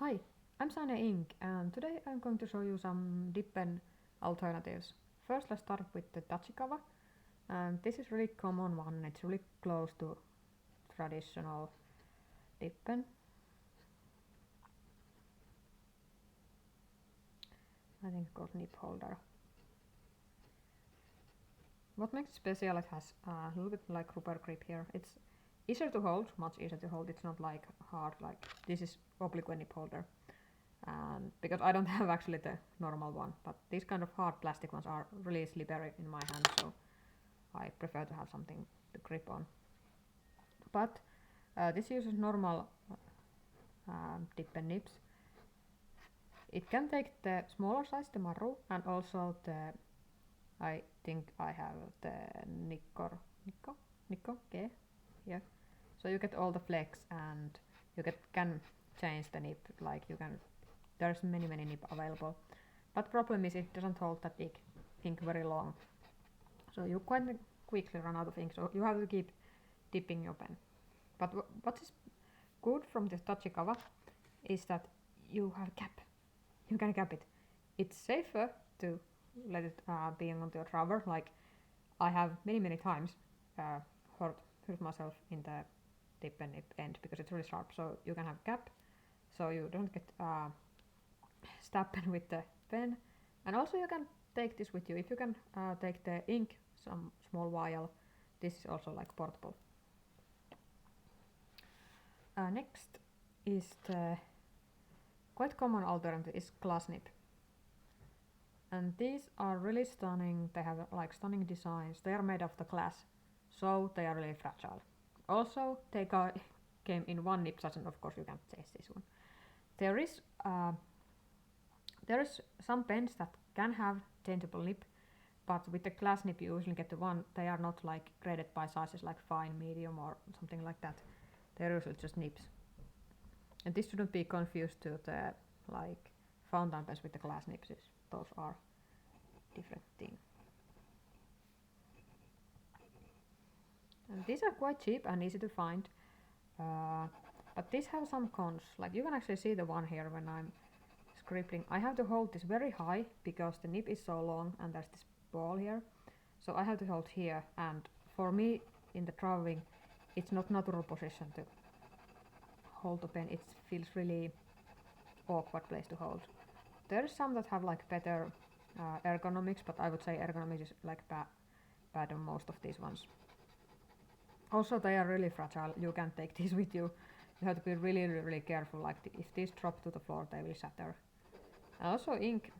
Hi, I'm Cyaneink and today I'm going to show you some dip pen alternatives. First let's start with the Tachikawa, and this is really common one, it's really close to traditional dip pen. I think it's called nibholder. What makes it special, it has a little bit like rubber grip here. It's easier to hold, much easier to hold, it's not like hard like this is oblique nibholder. And because I don't have actually the normal one, but these kind of hard plastic ones are really slippery in my hand, so I prefer to have something to grip on. But this uses normal dip pen nibs. It can take the smaller size, the maru, and also the, I think I have the Nikko, okay, yeah. So you get all the flex and you can change the nib, like you can, there's many nib available. But problem is it doesn't hold that ink very long. So you quite quickly run out of ink, so you have to keep dipping your pen. But what is good from this Tachikawa is that you have cap. You can cap it. It's safer to let it be onto your rubber. Like I have many times hurt myself in the dip pen end because it's really sharp. So you can have cap, so you don't get stabbed with the pen. And also you can take this with you. If you can take the ink some small vial, this is also like portable. Next is the quite common alternative is glass nib. And these are really stunning, they have like stunning designs, they are made of the glass, so they are really fragile. Also, they came in one nib size, and of course you can't taste this one. There is some pens that can have changeable nib, but with the glass nib you usually get the one, they are not like graded by sizes like fine, medium or something like that. They're usually just nibs. And this shouldn't be confused to the like fountain pens with the glass nibs. Those are different things. And these are quite cheap and easy to find. But these have some cons. Like you can actually see the one here when I'm scribbling. I have to hold this very high because the nib is so long and there's this ball here. So I have to hold here, and for me in the drawing it's not natural position to hold the pen. It feels really awkward place to hold. There's some that have like better ergonomics, but I would say ergonomics is like bad on most of these ones. Also they are really fragile, you can't take these with you. You have to be really careful, like if these drop to the floor they will shatter. And also ink,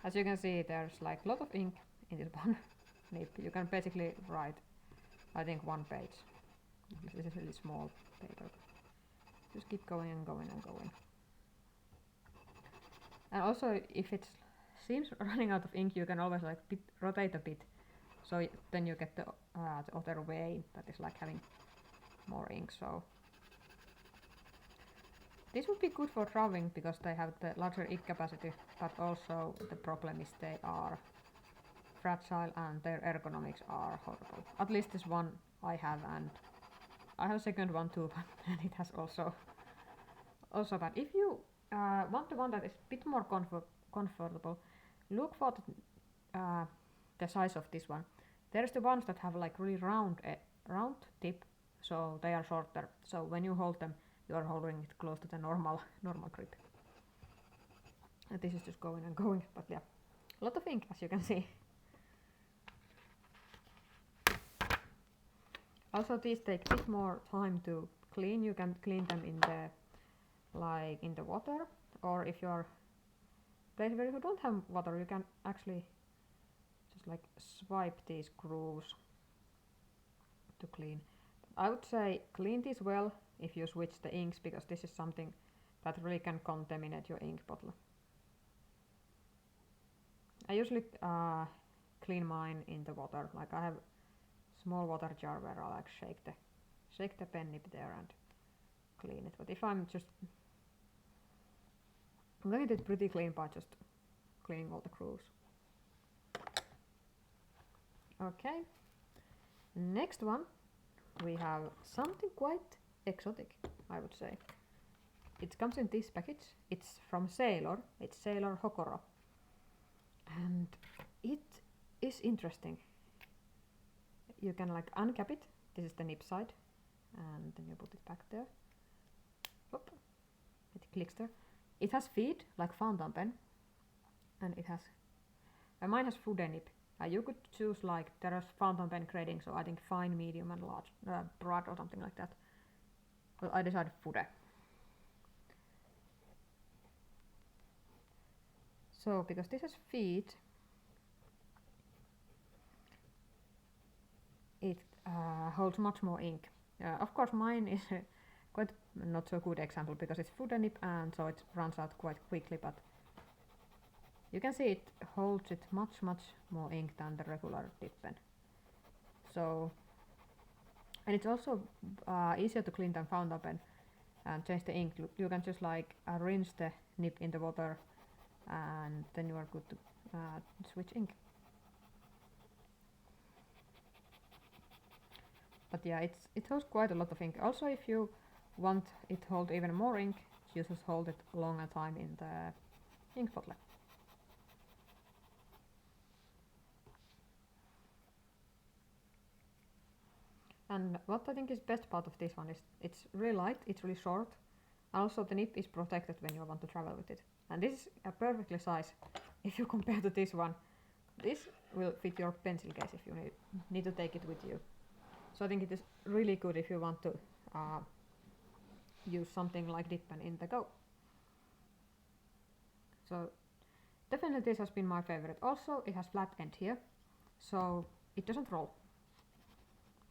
as you can see there's like a lot of ink in this one nib. You can basically write, I think, one page. This is really small paper. Just keep going and going and going. And also if it seems running out of ink, you can always like rotate a bit, so then you get the other way that is like having more ink. So this would be good for drawing because they have the larger ink capacity, but also the problem is they are fragile and their ergonomics are horrible. At least this one I have, and I have a second one too, but and it has also bad. If you want the one that is a bit more comfortable, look for the size of this one. There's the ones that have like really round tip, so they are shorter. So when you hold them, you are holding it close to the normal grip. And this is just going and going, but yeah, a lot of ink as you can see. Also these take a bit more time to clean. You can clean them in the water, or if you are place where you don't have water, you can actually just like swipe these grooves to clean. I would say clean these well if you switch the inks, because this is something that really can contaminate your ink bottle. I usually clean mine in the water, like I have small water jar where I like shake the pen nib there and clean it. But if I'm going to do it pretty clean by just cleaning all the grooves. Okay, next one we have something quite exotic, I would say. it comes in this package. It's from Sailor. It's Sailor Hokoro, and it is interesting. You can like uncap it. This is the nib side, and then you put it back there. Oop. It clicks there. It has feet like fountain pen, and it has. Mine has fude nib. You could choose like there are fountain pen grading, so I think fine, medium, and large, broad or something like that. But I decided fude. So because this has feet, it holds much more ink. Of course, mine is quite not so good example because it's fude nib and so it runs out quite quickly. But you can see it holds it much more ink than the regular dip pen. So, and it's also easier to clean than fountain pen and change the ink. You can just like rinse the nib in the water, and then you are good to switch ink. But yeah, it holds quite a lot of ink. Also, if you want it to hold even more ink, you just hold it a longer time in the ink bottle. And what I think is best part of this one is it's really light, it's really short. Also the nib is protected when you want to travel with it. And this is a perfectly size if you compare to this one. This will fit your pencil case if you need to take it with you. So I think it is really good if you want to use something like dip pen in the go. So definitely this has been my favorite. Also it has flat end here, so it doesn't roll,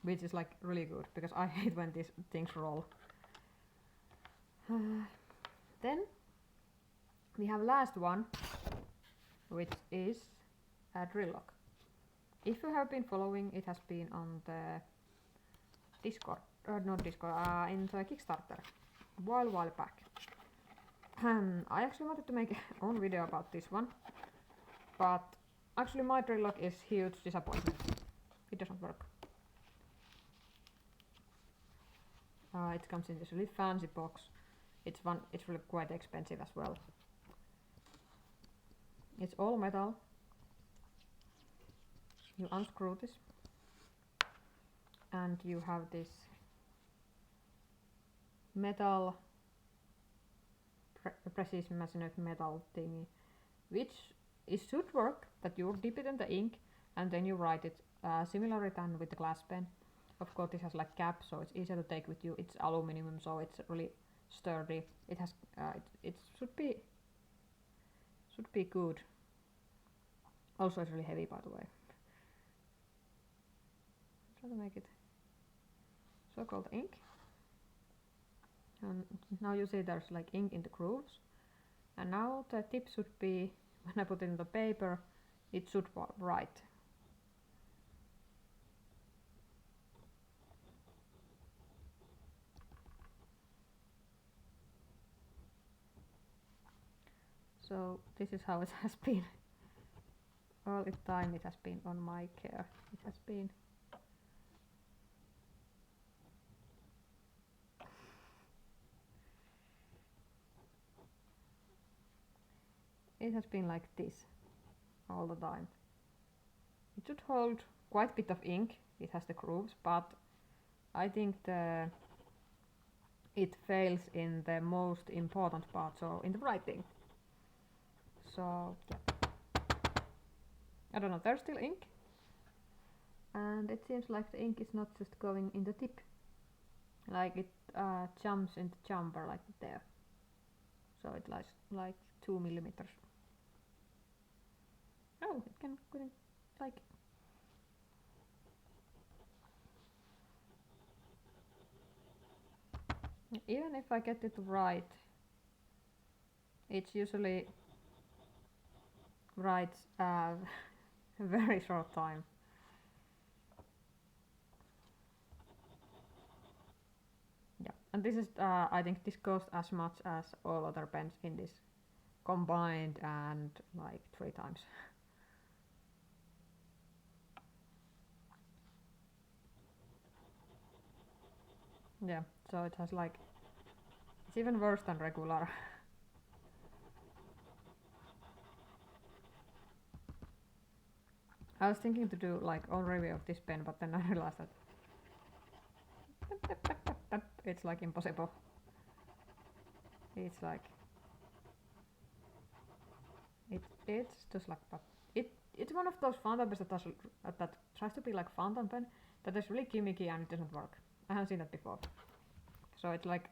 which is like really good because I hate when these things roll. Then we have last one, which is a Drillog. If you have been following, it has been on the Discord, not Discord, in the Kickstarter, while back. I actually wanted to make my own video about this one, but actually my Drillog is huge disappointment. It doesn't work. It comes in this really fancy box. It's really quite expensive as well. It's all metal. You unscrew this, and you have this metal precision machined metal thingy, which should work. That you dip it in the ink and then you write it similarly than with the glass pen. Of course, this has like cap, so it's easier to take with you. It's aluminum, so it's really sturdy. It has it should be good. Also, it's really heavy, by the way. Try to make it so-called ink. And now you see there's like ink in the grooves. And now the tip should be, when I put it in the paper, it should write. So this is how it has been. All the time it has been on my care. It has been like this all the time. It should hold quite a bit of ink. It has the grooves, but I think it fails in the most important part, so in the writing. So yeah, I don't know, there's still ink, and it seems like the ink is not just going in the tip, like it jumps in the chamber like there, so it lies like 2 millimeters. Oh, it couldn't like. Even if I get it right, it's usually writes a very short time. Yeah, and this is I think this costs as much as all other pens in this combined, and like 3 times. Yeah, so it has like It's even worse than regular. I was thinking to do like own review of this pen, but then I realized that it's like impossible. It's like it's just like that. It's one of those fountain pens that tries to be like fountain pen that is really gimmicky and it doesn't work. I haven't seen that before. So it's like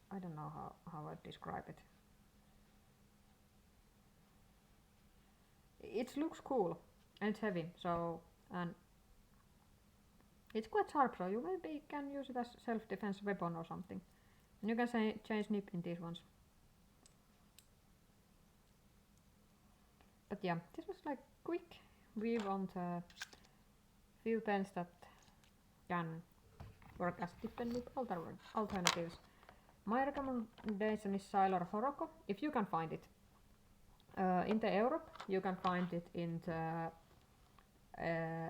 I don't know how I'd describe it. It looks cool and it's heavy, so and it's quite sharp, so you maybe can use it as self-defense weapon or something. And you can change nib in these ones. But yeah, this was like quick view on the few pens that can work as tip and nib alternatives. My recommendation is Sailor Horoco, if you can find it. In the Europe, you can find it in the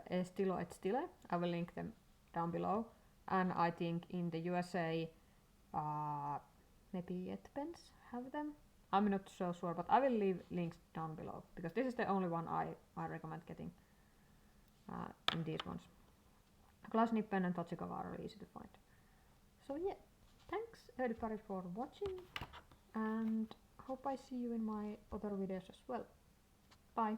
Estilo et Stile. I will link them down below. And I think in the USA, maybe Etpens have them. I'm not so sure, but I will leave links down below because this is the only one I recommend getting in these ones. Glass nib pen and Tachikawa are easy to find. So yeah, thanks everybody for watching and hope I see you in my other videos as well. Bye!